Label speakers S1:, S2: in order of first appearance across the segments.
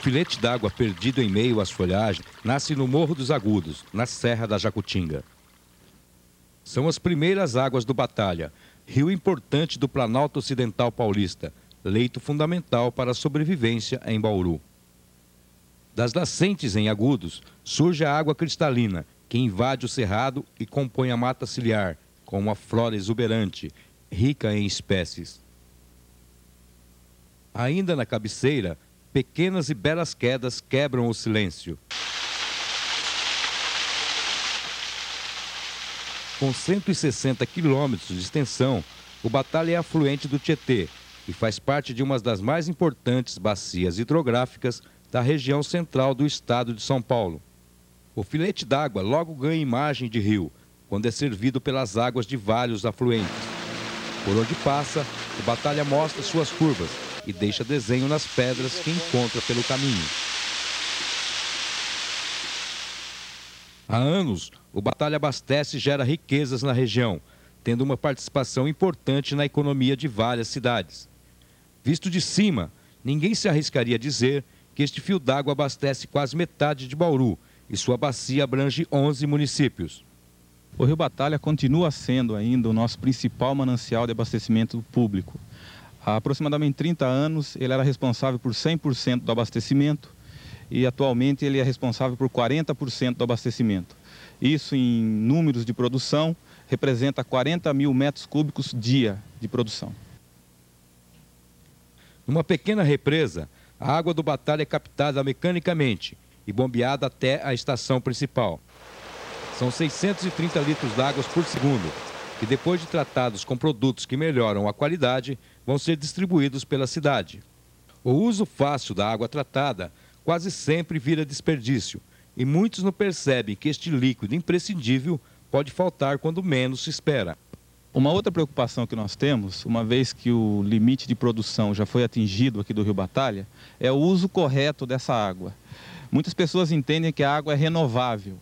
S1: filete d'água perdido em meio às folhagens nasce no Morro dos Agudos, na Serra da Jacutinga. São as primeiras águas do Batalha, rio importante do Planalto Ocidental Paulista, leito fundamental para a sobrevivência em Bauru. Das nascentes em Agudos, surge a água cristalina, que invade o cerrado e compõe a mata ciliar, com uma flora exuberante, rica em espécies. Ainda na cabeceira, pequenas e belas quedas quebram o silêncio. Com 160 quilômetros de extensão, o Batalha é afluente do Tietê e faz parte de uma das mais importantes bacias hidrográficas da região central do estado de São Paulo. O filete d'água logo ganha imagem de rio, quando é servido pelas águas de vários afluentes. Por onde passa, o Batalha mostra suas curvas e deixa desenho nas pedras que encontra pelo caminho. Há anos, o Batalha abastece e gera riquezas na região, tendo uma participação importante na economia de várias cidades. Visto de cima, ninguém se arriscaria a dizer que este fio d'água abastece quase metade de Bauru e sua bacia abrange 11 municípios.
S2: O Rio Batalha continua sendo ainda o nosso principal manancial de abastecimento público. Há aproximadamente 30 anos, ele era responsável por 100% do abastecimento e atualmente ele é responsável por 40% do abastecimento. Isso, em números de produção, representa 40 mil metros cúbicos dia de produção.
S1: Numa pequena represa, a água do Batalha é captada mecanicamente e bombeada até a estação principal. São 630 litros de água por segundo, que depois de tratados com produtos que melhoram a qualidade, vão ser distribuídos pela cidade. O uso fácil da água tratada quase sempre vira desperdício, e muitos não percebem que este líquido imprescindível pode faltar quando menos se espera.
S2: Uma outra preocupação que nós temos, uma vez que o limite de produção já foi atingido aqui do Rio Batalha, é o uso correto dessa água. Muitas pessoas entendem que a água é renovável.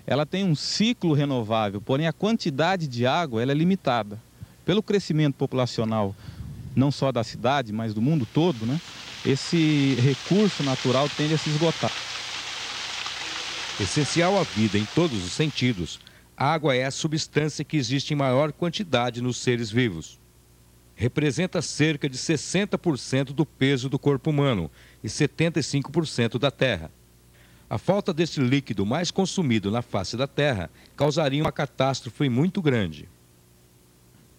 S2: Ela tem um ciclo renovável, porém a quantidade de água ela é limitada. Pelo crescimento populacional, não só da cidade, mas do mundo todo, né? Esse recurso natural tende a se esgotar.
S1: Essencial à vida em todos os sentidos, a água é a substância que existe em maior quantidade nos seres vivos. Representa cerca de 60% do peso do corpo humano e 75% da terra. A falta deste líquido mais consumido na face da terra causaria uma catástrofe muito grande.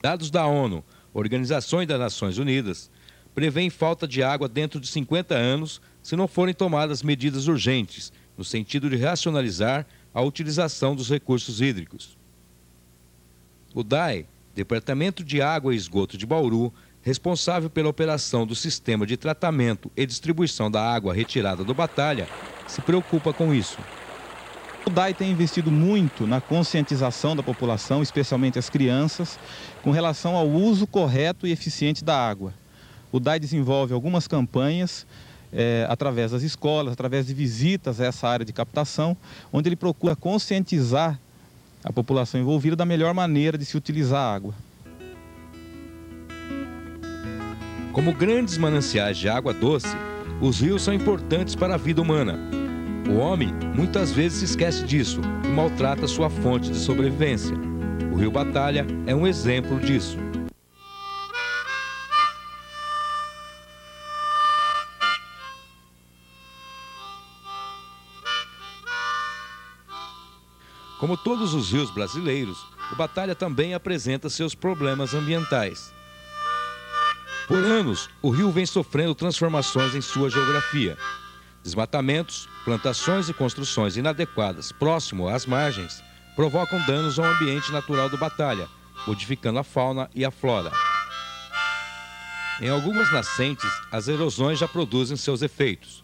S1: Dados da ONU, Organização das Nações Unidas, prevêem falta de água dentro de 50 anos se não forem tomadas medidas urgentes, no sentido de racionalizar a utilização dos recursos hídricos. O DAE, Departamento de Água e Esgoto de Bauru, responsável pela operação do sistema de tratamento e distribuição da água retirada do Batalha, se preocupa com isso.
S2: O DAE tem investido muito na conscientização da população, especialmente as crianças, com relação ao uso correto e eficiente da água. O DAE desenvolve algumas campanhas através das escolas, através de visitas a essa área de captação, onde ele procura conscientizar a população envolvida da melhor maneira de se utilizar a água.
S1: Como grandes mananciais de água doce, os rios são importantes para a vida humana. O homem muitas vezes se esquece disso e maltrata sua fonte de sobrevivência. O Rio Batalha é um exemplo disso. Como todos os rios brasileiros, o Batalha também apresenta seus problemas ambientais. Por anos, o rio vem sofrendo transformações em sua geografia. Desmatamentos, plantações e construções inadequadas próximo às margens provocam danos ao ambiente natural do Batalha, modificando a fauna e a flora. Em algumas nascentes, as erosões já produzem seus efeitos.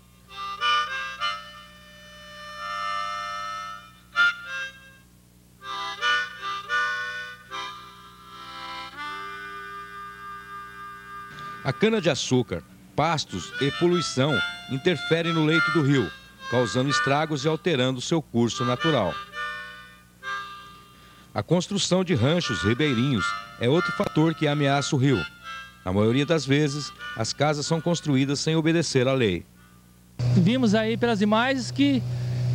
S1: A cana-de-açúcar, pastos e poluição interferem no leito do rio, causando estragos e alterando seu curso natural. A construção de ranchos ribeirinhos é outro fator que ameaça o rio. Na maioria das vezes, as casas são construídas sem obedecer à lei.
S3: Vimos aí pelas imagens que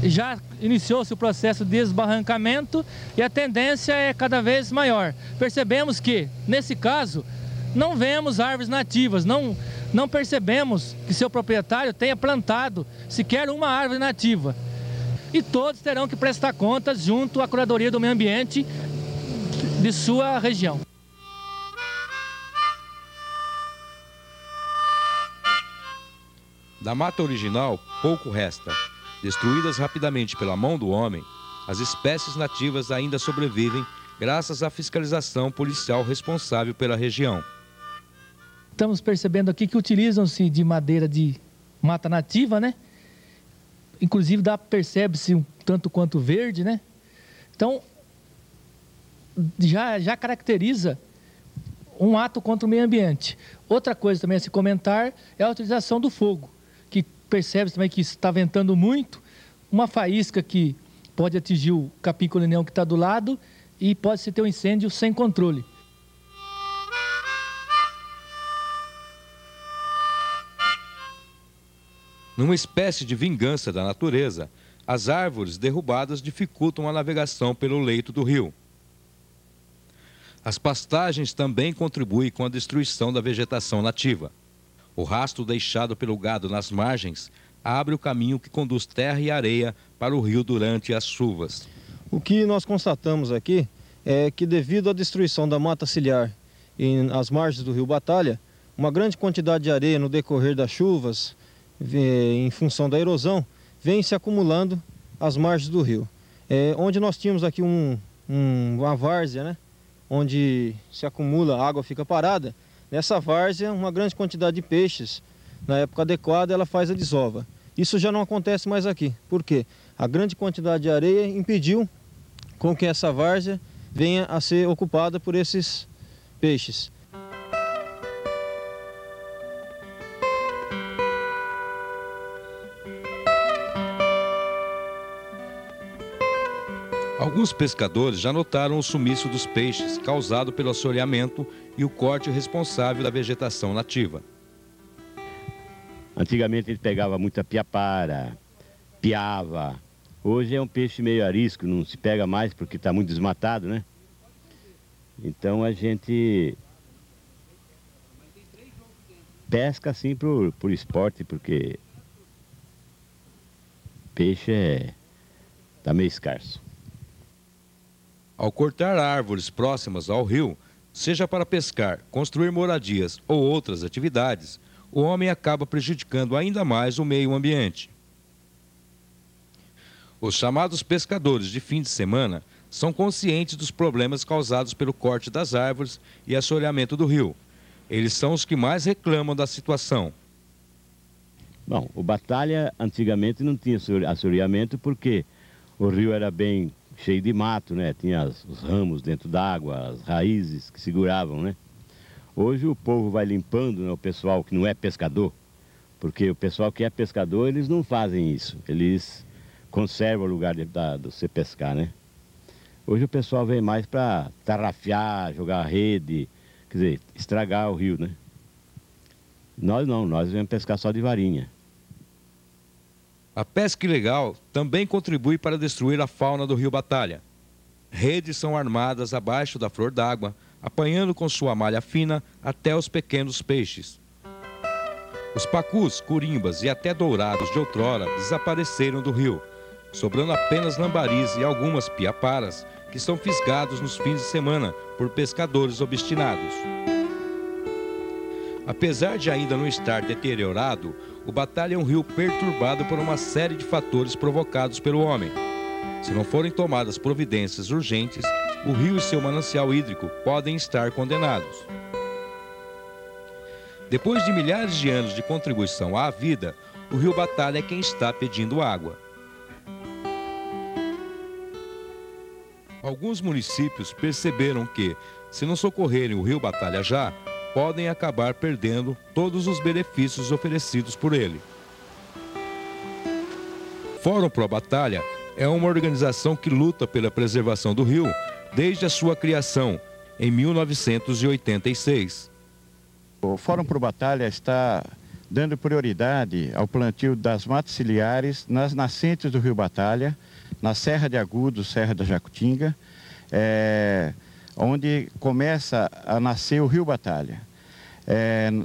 S3: já iniciou-se o processo de desbarrancamento e a tendência é cada vez maior. Percebemos que, nesse caso, não vemos árvores nativas, não percebemos que seu proprietário tenha plantado sequer uma árvore nativa. E todos terão que prestar contas junto à Curadoria do Meio Ambiente de sua região.
S1: Da mata original, pouco resta. Destruídas rapidamente pela mão do homem, as espécies nativas ainda sobrevivem graças à fiscalização policial responsável pela região.
S3: Estamos percebendo aqui que utilizam-se de madeira de mata nativa, né? Inclusive percebe-se um tanto quanto verde, né? Então, já caracteriza um ato contra o meio ambiente. Outra coisa também a se comentar é a utilização do fogo, que percebe-se também que está ventando muito, uma faísca que pode atingir o capim-colinhão que está do lado e pode-se ter um incêndio sem controle.
S1: Numa espécie de vingança da natureza, as árvores derrubadas dificultam a navegação pelo leito do rio. As pastagens também contribuem com a destruição da vegetação nativa. O rastro deixado pelo gado nas margens abre o caminho que conduz terra e areia para o rio durante as chuvas.
S4: O que nós constatamos aqui é que, devido à destruição da mata ciliar às margens do rio Batalha, uma grande quantidade de areia no decorrer das chuvas, em função da erosão, vem se acumulando às margens do rio. Onde nós tínhamos aqui uma várzea, né? Onde se acumula, a água fica parada. Nessa várzea, uma grande quantidade de peixes, na época adequada, ela faz a desova. Isso já não acontece mais aqui. Por quê? A grande quantidade de areia impediu com que essa várzea venha a ser ocupada por esses peixes.
S1: Alguns pescadores já notaram o sumiço dos peixes causado pelo assoreamento e o corte responsável da vegetação nativa.
S5: Antigamente ele pegava muita piapara, piava. Hoje é um peixe meio arisco, não se pega mais porque está muito desmatado, né? Então a gente pesca assim por esporte, porque peixe está meio escasso.
S1: Ao cortar árvores próximas ao rio, seja para pescar, construir moradias ou outras atividades, o homem acaba prejudicando ainda mais o meio ambiente. Os chamados pescadores de fim de semana são conscientes dos problemas causados pelo corte das árvores e assoreamento do rio. Eles são os que mais reclamam da situação.
S5: Bom, o Batalha antigamente não tinha assoreamento porque o rio era bem cheio de mato, né? Tinha os ramos dentro d'água, as raízes que seguravam, né? Hoje o povo vai limpando, né, o pessoal que não é pescador, porque o pessoal que é pescador, eles não fazem isso. Eles conservam o lugar de você pescar, né? Hoje o pessoal vem mais para tarrafiar, jogar rede, quer dizer, estragar o rio, né? Nós não, nós vamos pescar só de varinha.
S1: A pesca ilegal também contribui para destruir a fauna do rio Batalha. Redes são armadas abaixo da flor d'água, apanhando com sua malha fina até os pequenos peixes. Os pacus, curimbas e até dourados de outrora desapareceram do rio, sobrando apenas lambaris e algumas piaparas, que são fisgados nos fins de semana por pescadores obstinados. Apesar de ainda não estar deteriorado, o Batalha é um rio perturbado por uma série de fatores provocados pelo homem. Se não forem tomadas providências urgentes, o rio e seu manancial hídrico podem estar condenados. Depois de milhares de anos de contribuição à vida, o rio Batalha é quem está pedindo água. Alguns municípios perceberam que, se não socorrerem o rio Batalha já, podem acabar perdendo todos os benefícios oferecidos por ele. Fórum Pro Batalha é uma organização que luta pela preservação do rio desde a sua criação, em 1986.
S6: O Fórum Pro Batalha está dando prioridade ao plantio das matas ciliares nas nascentes do Rio Batalha, na Serra de Agudos, Serra da Jacutinga, onde começa a nascer o Rio Batalha.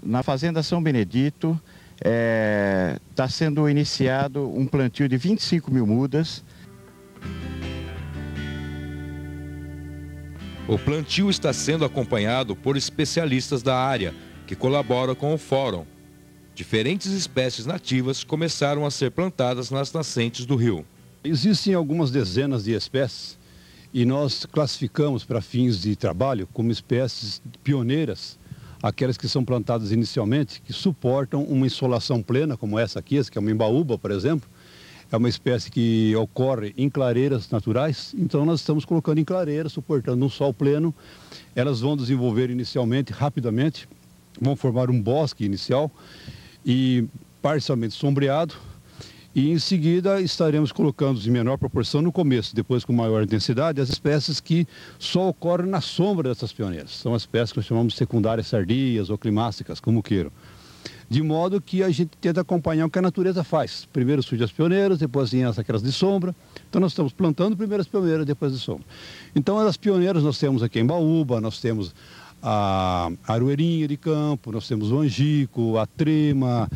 S6: Na Fazenda São Benedito, está sendo iniciado um plantio de 25 mil mudas.
S1: O plantio está sendo acompanhado por especialistas da área, que colaboram com o Fórum. Diferentes espécies nativas começaram a ser plantadas nas nascentes do rio.
S7: Existem algumas dezenas de espécies e nós classificamos para fins de trabalho como espécies pioneiras, aquelas que são plantadas inicialmente, que suportam uma insolação plena, como essa aqui que é uma embaúba, por exemplo. É uma espécie que ocorre em clareiras naturais, então nós estamos colocando em clareiras, suportando um sol pleno. Elas vão desenvolver inicialmente, rapidamente, vão formar um bosque inicial e parcialmente sombreado. E em seguida estaremos colocando em menor proporção no começo, depois com maior intensidade, as espécies que só ocorrem na sombra dessas pioneiras. São as espécies que nós chamamos de secundárias tardias ou climáticas, como queiram. De modo que a gente tenta acompanhar o que a natureza faz. Primeiro surgem as pioneiras, depois vem aquelas de sombra. Então nós estamos plantando primeiro as pioneiras, depois de sombra. Então as pioneiras nós temos aqui em Embaúba, nós temos a aroeirinha de campo, nós temos o angico, a trema,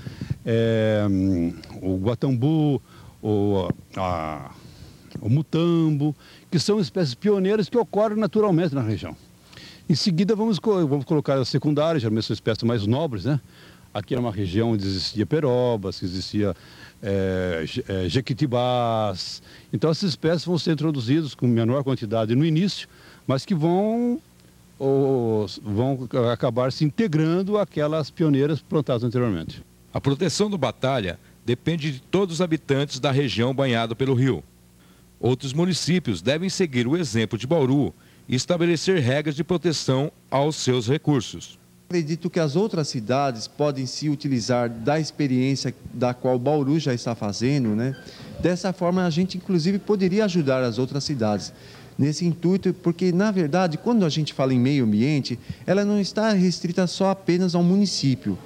S7: o guatambu, o mutambo, que são espécies pioneiras que ocorrem naturalmente na região. Em seguida vamos colocar as secundárias, geralmente são espécies mais nobres, né? Aqui era uma região onde existia perobas, existia jequitibás. Então essas espécies vão ser introduzidas com menor quantidade no início, mas que vão acabar se integrando àquelas pioneiras plantadas anteriormente.
S1: A proteção do Batalha depende de todos os habitantes da região banhada pelo rio. Outros municípios devem seguir o exemplo de Bauru e estabelecer regras de proteção aos seus recursos.
S8: Acredito que as outras cidades podem se utilizar da experiência da qual Bauru já está fazendo, né? Dessa forma, a gente inclusive poderia ajudar as outras cidades nesse intuito, porque na verdade, quando a gente fala em meio ambiente, ela não está restrita só apenas ao município.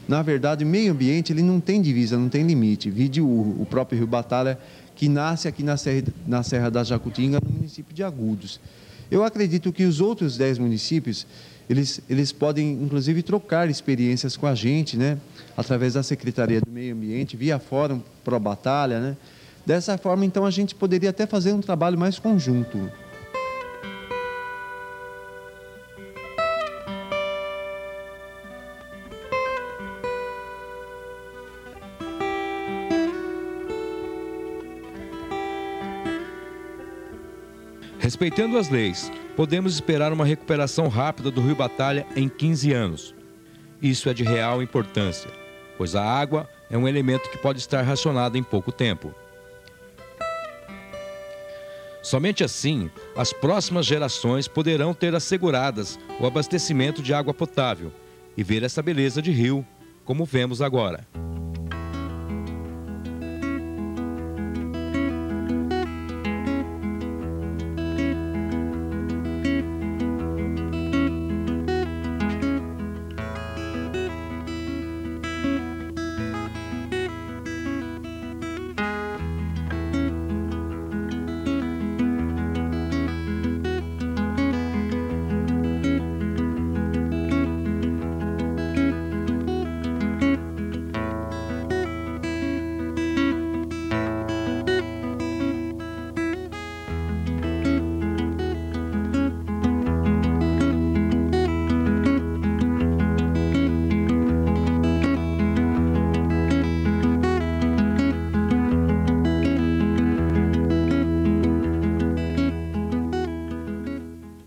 S8: Na verdade, o meio ambiente ele não tem divisa, não tem limite. Vide o próprio Rio Batalha, que nasce aqui na Serra da Jacutinga, no município de Agudos. Eu acredito que os outros 10 municípios, eles podem, inclusive, trocar experiências com a gente, né? Através da Secretaria do Meio Ambiente, via Fórum Pro Batalha, né? Dessa forma, então, a gente poderia até fazer um trabalho mais conjunto.
S1: Respeitando as leis, podemos esperar uma recuperação rápida do Rio Batalha em 15 anos. Isso é de real importância, pois a água é um elemento que pode estar racionado em pouco tempo. Somente assim, as próximas gerações poderão ter asseguradas o abastecimento de água potável e ver essa beleza de rio, como vemos agora.